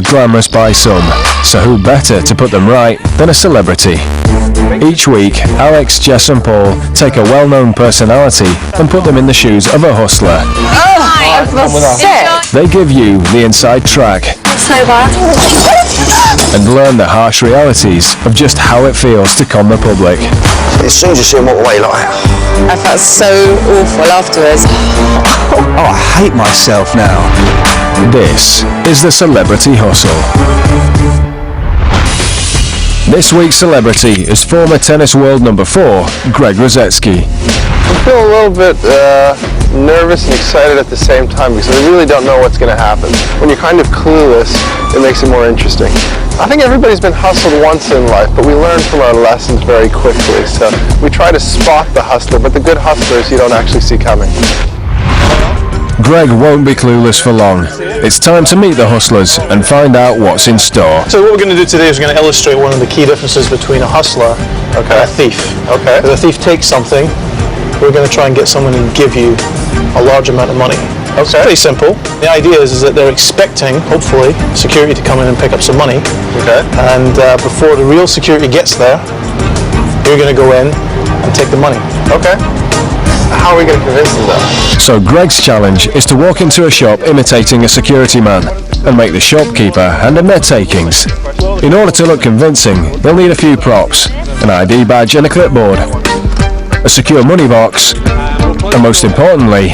glamorous by some, so who better to put them right than a celebrity? Each week, Alex, Jess and Paul take a well-known personality and put them in the shoes of a hustler. I feel sick. They give you the inside track So bad. and learn the harsh realities of just how it feels to con the public. As soon as you see him walk away, like, I felt so awful afterwards. oh, I hate myself now. This is the Celebrity Hustle. This week's celebrity is former tennis world number 4, Greg Rosetsky. I feel a little bit nervous and excited at the same time because I really don't know what's going to happen. When you're kind of clueless, it makes it more interesting. I think everybody's been hustled once in life, but we learn from our lessons very quickly. So we try to spot the hustler, but the good hustlers you don't actually see coming. Greg won't be clueless for long. It's time to meet the hustlers and find out what's in store. So what we're going to do today is we're going to illustrate one of the key differences between a hustler and a thief. Okay. If a thief takes something, we're going to try and get someone to give you a large amount of money. It's pretty simple. The idea is that they're expecting, hopefully, security to come in and pick up some money. Okay. And before the real security gets there, you're going to go in and take the money. Okay. How are we going to convince them though? So Greg's challenge is to walk into a shop imitating a security man and make the shopkeeper hand him their takings. In order to look convincing, they'll need a few props, an ID badge and a clipboard, a secure money box, and most importantly,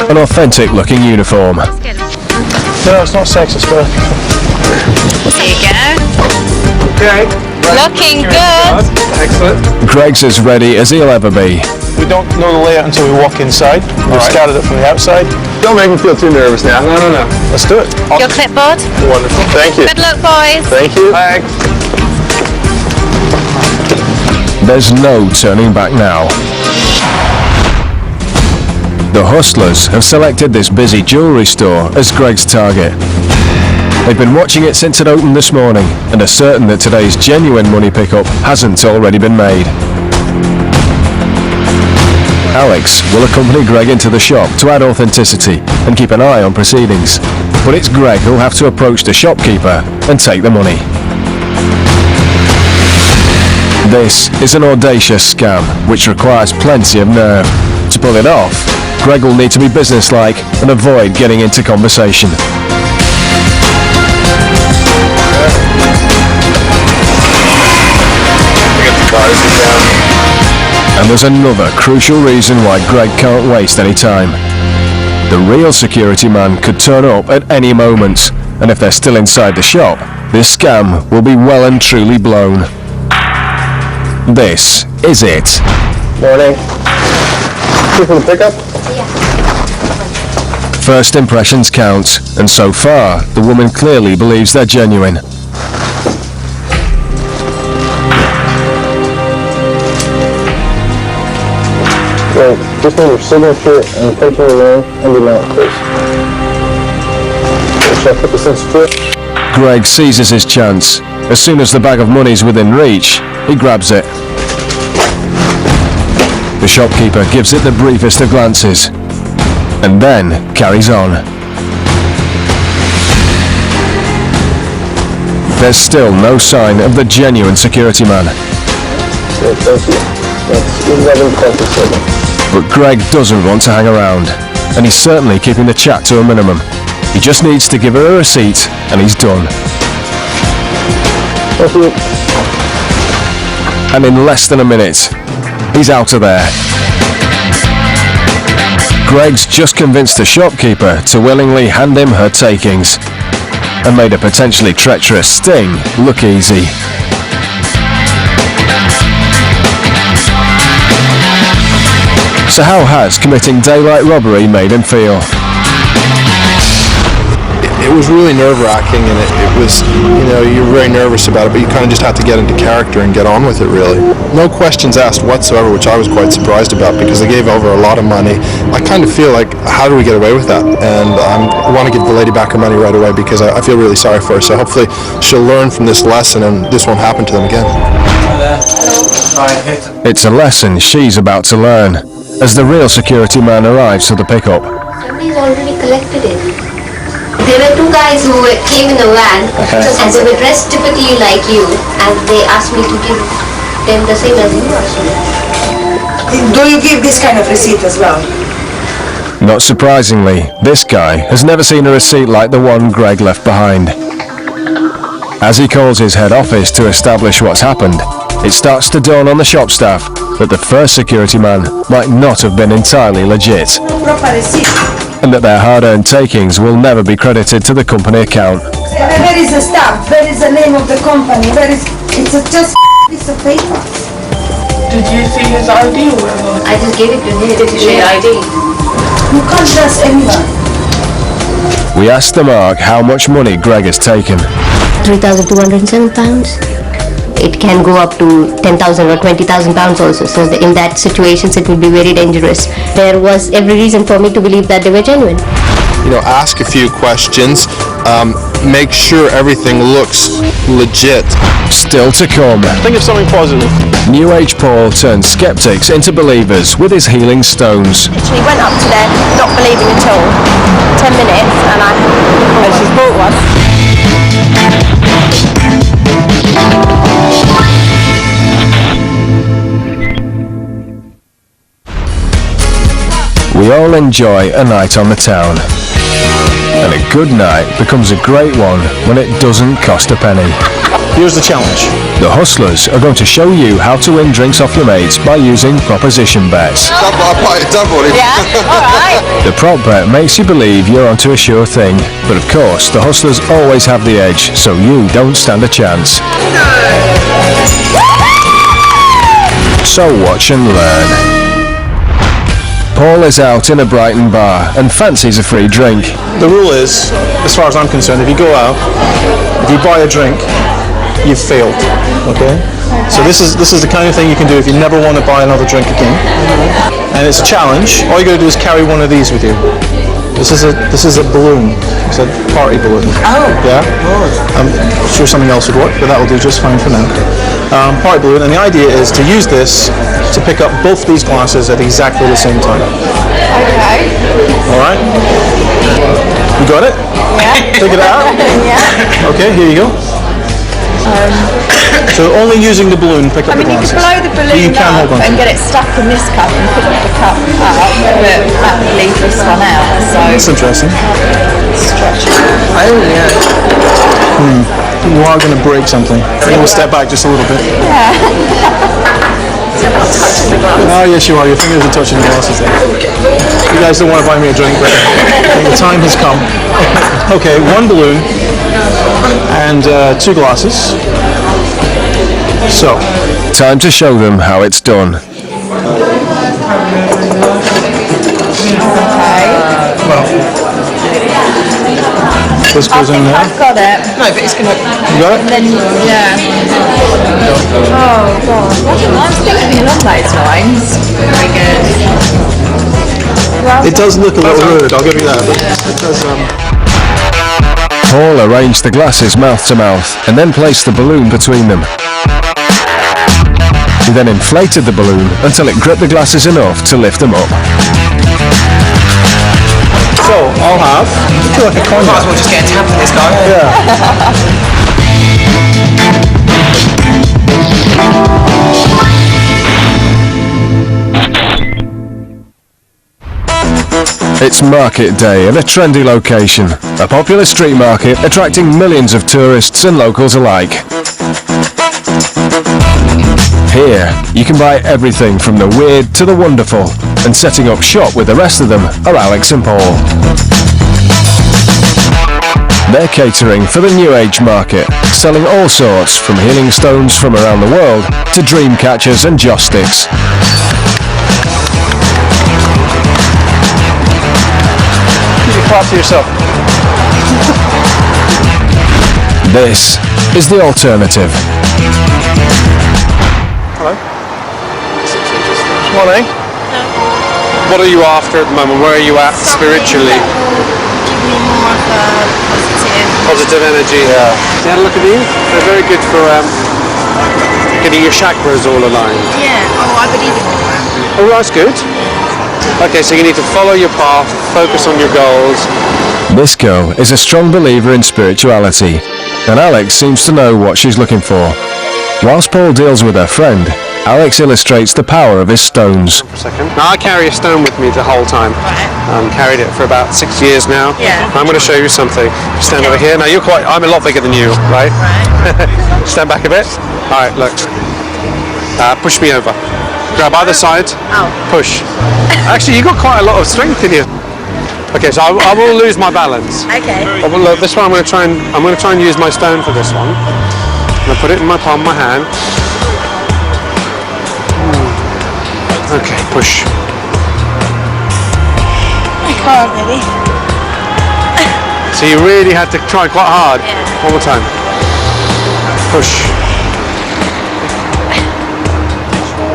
an authentic looking uniform. No, it's not sexist, but... There you go. Okay. Looking good. Excellent. Greg's as ready as he'll ever be. We don't know the layout until we walk inside. We've scattered it from the outside. Don't make me feel too nervous now. No. Let's do it. Your clipboard. Wonderful. Thank you. Good luck, boys. Thank you. Thanks. There's no turning back now. The hustlers have selected this busy jewellery store as Greg's target. They've been watching it since it opened this morning and are certain that today's genuine money pickup hasn't already been made. Alex will accompany Greg into the shop to add authenticity and keep an eye on proceedings. But it's Greg who'll have to approach the shopkeeper and take the money. This is an audacious scam which requires plenty of nerve. To pull it off, Greg will need to be businesslike and avoid getting into conversation. And there's another crucial reason why Greg can't waste any time. The real security man could turn up at any moment, and if they're still inside the shop, this scam will be well and truly blown. This is it. Morning. Here for the pickup? First impressions count, and so far, the woman clearly believes they're genuine. Well, just need your signature and the paper alone and the amount, please. Should I put this in secure? Greg seizes his chance. As soon as the bag of money's within reach, he grabs it. The shopkeeper gives it the briefest of glances, and then carries on. There's still no sign of the genuine security man. Okay, thank you. That's 11:27. But Greg doesn't want to hang around, and he's certainly keeping the chat to a minimum. He just needs to give her a receipt, and he's done. Thank you. And in less than a minute, he's out of there. Greg's just convinced the shopkeeper to willingly hand him her takings, and made a potentially treacherous sting look easy. So how has committing daylight robbery made him feel? It was really nerve-wracking, and it was, you're very nervous about it, but you kind of just have to get into character and get on with it, really. No questions asked whatsoever, which I was quite surprised about, because they gave over a lot of money. I kind of feel like, how do we get away with that? And I want to give the lady back her money right away, because I feel really sorry for her. So hopefully she'll learn from this lesson, and this won't happen to them again. It's a lesson she's about to learn, as the real security man arrives to the pickup. Somebody's already collected it. There were two guys who came in the van, and they were dressed typically like you, and they asked me to give them the same as you. Do you give this kind of receipt as well? Not surprisingly, this guy has never seen a receipt like the one Greg left behind. As he calls his head office to establish what's happened, it starts to dawn on the shop staff that the first security man might not have been entirely legit, Proper receipt. and that their hard-earned takings will never be credited to the company account. Where is the stamp? Where is the name of the company? It's just a piece of paper. Did you see his ID or whatever? I just gave it to him. Did you see ID? You can't trust anyone. We asked the mark how much money Greg has taken. £3,207. It can go up to 10,000 or 20,000 pounds also. So in that situations, it would be very dangerous. There was every reason for me to believe that they were genuine. You know, ask a few questions, make sure everything looks legit. Still to come, Think of something positive. New Age Paul turns skeptics into believers with his healing stones. Literally went up to there, not believing at all. 10 minutes, and she's bought one. We all enjoy a night on the town. And a good night becomes a great one when it doesn't cost a penny. Here's the challenge. The hustlers are going to show you how to win drinks off your mates by using proposition bets. Yeah, alright. The prop bet makes you believe you're onto a sure thing, but of course the hustlers always have the edge, so you don't stand a chance. So watch and learn. Paul is out in a Brighton bar and fancies a free drink. The rule is, as far as I'm concerned, if you go out, if you buy a drink, you've failed. Okay? So this is the kind of thing you can do if you never want to buy another drink again. And it's a challenge. All you got to do is carry one of these with you. This is a balloon. It's a party balloon. Oh. Yeah. I'm sure something else would work, but that will do just fine for now. Party balloon, and the idea is to use this to pick up both these glasses at exactly the same time. Okay. All right. You got it? Yeah. Take it out. Yeah. Okay, here you go. So only using the balloon, pick up the You glasses. could blow the balloon You can hold on up to and it. get it stuck in this cup and pick the cup up, but that would leave this one out, so That's interesting. stretch it. You are going to break something. You will step back just a little bit. Oh yes, you are. Your fingers are touching the glasses there. You guys don't want to buy me a drink, but I think the time has come. Okay, one balloon and two glasses. So, Time to show them how it's done. this goes in there. I've got it. No, but it's going to... You got it? Then, yeah. Oh, God. I was thinking along those lines. Very good. It does look a little rude, I'll give you that. But it does, Paul arranged the glasses mouth to mouth and then placed the balloon between them. He then inflated the balloon until it gripped the glasses enough to lift them up. So, I'll have... I feel like a coin. Might as well just get a tap for this guy. It's market day in a trendy location, a popular street market attracting millions of tourists and locals alike. Here, you can buy everything from the weird to the wonderful, and setting up shop with the rest of them are Alex and Paul. They're catering for the New Age market, selling all sorts from healing stones from around the world to dream catchers and joss sticks. You clap to yourself. This is the alternative. Hello. Morning. What are you after at the moment? Where are you at spiritually? More of a Positive energy. Yeah. You had a look at these? They're very good for getting your chakras all aligned. Yeah. Oh, I believe in that. Oh, that's good. Okay, so you need to follow your path, focus on your goals. This girl is a strong believer in spirituality, and Alex seems to know what she's looking for. Whilst Paul deals with her friend, Alex illustrates the power of his stones. Now I carry a stone with me the whole time. Carried it for about 6 years now. Yeah. I'm going to show you something. Stand over here. Now I'm a lot bigger than you, right? Stand back a bit. All right, look. Push me over. Grab either side. Oh. Push. Actually, you've got quite a lot of strength in you. Okay, so I will lose my balance. Okay. But look, this one I'm going to try and use my stone for this one. I'm going to put it in my palm of my hand. Okay, push. I can't really. So you really had to try quite hard. Yeah. One more time. Push.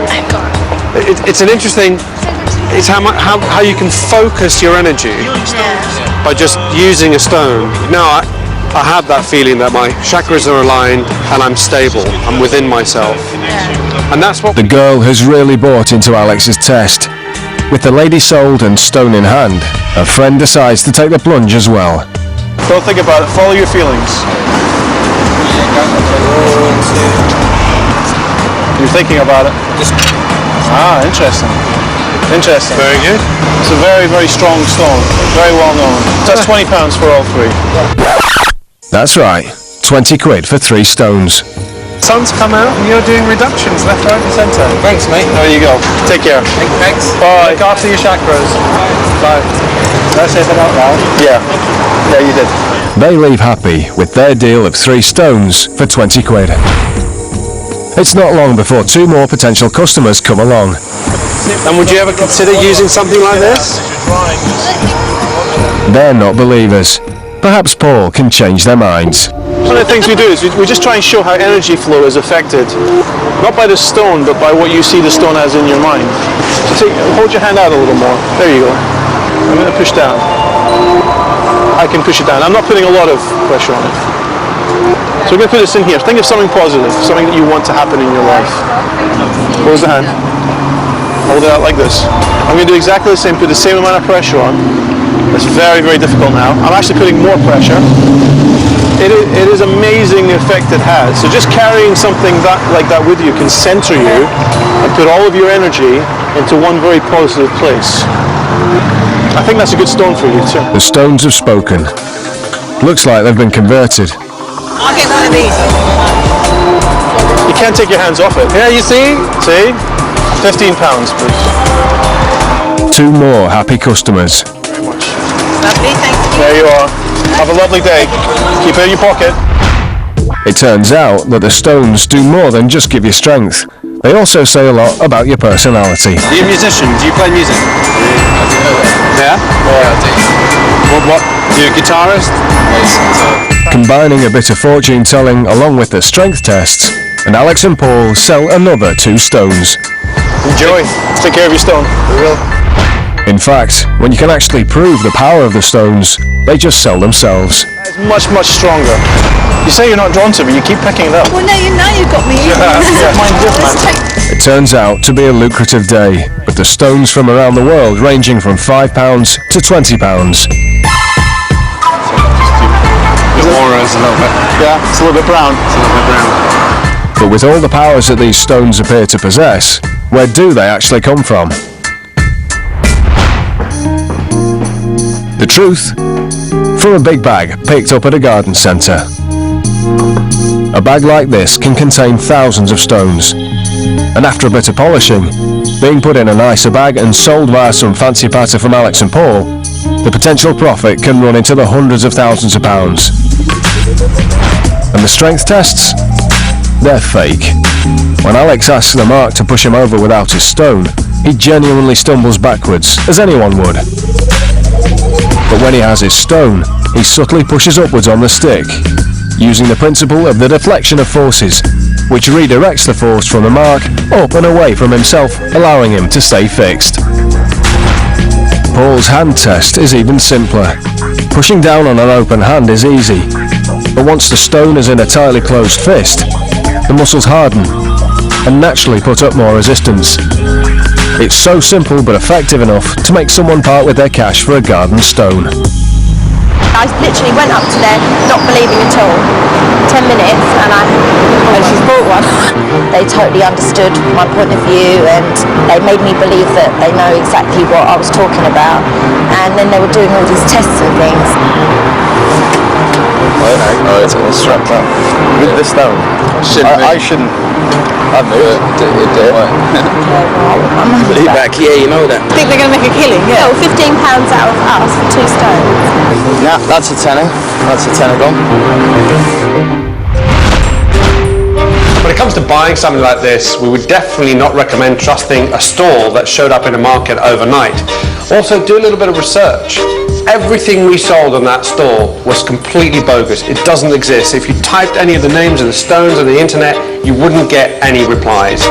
I can't. It's an interesting. It's how you can focus your energy by just using a stone. Now I have that feeling that my chakras are aligned and I'm stable. I'm within myself. And that's what The girl has really bought into Alex's test. With the lady sold and stone in hand, her friend decides to take the plunge as well. Don't think about it. Follow your feelings. You're thinking about it. Interesting. Interesting. Very good. It's a very, very strong stone. Very well known. So that's £20 for all three. That's right, 20 quid for 3 stones. Sun's come out and you're doing reductions left, right and centre. Thanks, mate. There you go. Take care. Thanks. Bye. Look after your chakras. Bye. Did I say that out loud? Yeah. Yeah, you did. They leave happy with their deal of 3 stones for 20 quid. It's not long before 2 more potential customers come along. And would you ever consider using something like this? They're not believers. Perhaps Paul can change their minds. One of the things we do is we just try and show how energy flow is affected, not by the stone, but by what you see the stone as in your mind. So hold your hand out a little more. There you go. I'm going to push down. I can push it down. I'm not putting a lot of pressure on it. So we're going to put this in here. Think of something positive, something that you want to happen in your life. Close the hand. Hold it out like this. I'm going to do exactly the same, put the same amount of pressure on. It's very, very difficult now. I'm actually putting more pressure. It is amazing the effect it has. So just carrying something like that with you can center you and put all of your energy into one very positive place. I think that's a good stone for you too. The stones have spoken. Looks like they've been converted. I'll get one of these. You can't take your hands off it. Yeah, you see? See? £15, please. 2 more happy customers. Lovely, thank you. There you are. Have a lovely day. Keep it in your pocket. It turns out that the stones do more than just give you strength. They also say a lot about your personality. Are you a musician? Do you play music? Yeah? What? Are you a guitarist? Combining a bit of fortune telling along with the strength tests, and Alex and Paul sell another 2 stones. Enjoy. Take care of your stone. We will. In fact, when you can actually prove the power of the stones, they just sell themselves. It's much, much stronger. You say you're not drawn to it, but you keep picking it up. Well, now you've got me. It turns out to be a lucrative day, with the stones from around the world ranging from £5 to £20. The aura is a little bit. Yeah, it's a little bit brown. But with all the powers that these stones appear to possess, where do they actually come from? The truth? From a big bag picked up at a garden centre. A bag like this can contain thousands of stones, and after a bit of polishing, being put in a nicer bag and sold via some fancy patter from Alex and Paul, the potential profit can run into the hundreds of thousands of pounds. And the strength tests? They're fake. When Alex asks the mark to push him over without his stone, he genuinely stumbles backwards, as anyone would. But when he has his stone, he subtly pushes upwards on the stick, using the principle of the deflection of forces, which redirects the force from the mark up and away from himself, allowing him to stay fixed. Paul's hand test is even simpler. Pushing down on an open hand is easy, but once the stone is in a tightly closed fist, the muscles harden and naturally put up more resistance. It's so simple but effective enough to make someone part with their cash for a garden stone. I literally went up to there not believing at all. 10 minutes and she's bought one. They totally understood my point of view and they made me believe that they know exactly what I was talking about, and then they were doing all these tests and things. Oh, it's all strapped up. With the stone. I shouldn't. I knew it. Back, yeah, you know that. Think they're going to make a killing? Yeah. Oh, £15 out of us for 2 stones. Yeah, that's a tenner. That's a tenner gone. When it comes to buying something like this, we would definitely not recommend trusting a stall that showed up in a market overnight. Also, do a little bit of research. Everything we sold on that stall was completely bogus. It doesn't exist. If you typed any of the names of the stones on the internet, you wouldn't get any replies.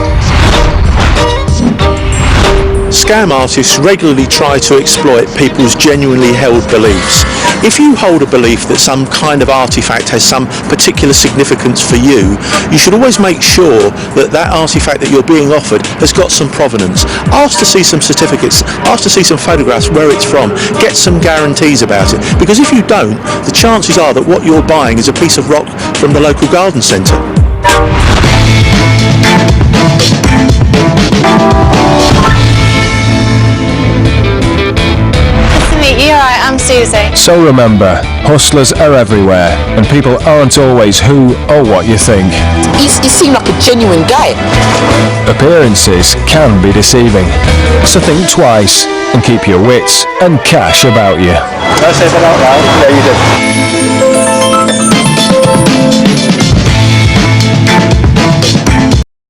Scam artists regularly try to exploit people's genuinely held beliefs. If you hold a belief that some kind of artifact has some particular significance for you, you should always make sure that that artifact that you're being offered has got some provenance. Ask to see some certificates, ask to see some photographs where it's from, get some guarantees about it, because if you don't, the chances are that what you're buying is a piece of rock from the local garden centre. I'm Susie. So remember, hustlers are everywhere, and people aren't always who or what you think. You seem like a genuine guy. Appearances can be deceiving, so think twice and keep your wits and cash about you. Did I say that out loud? Yeah, you did.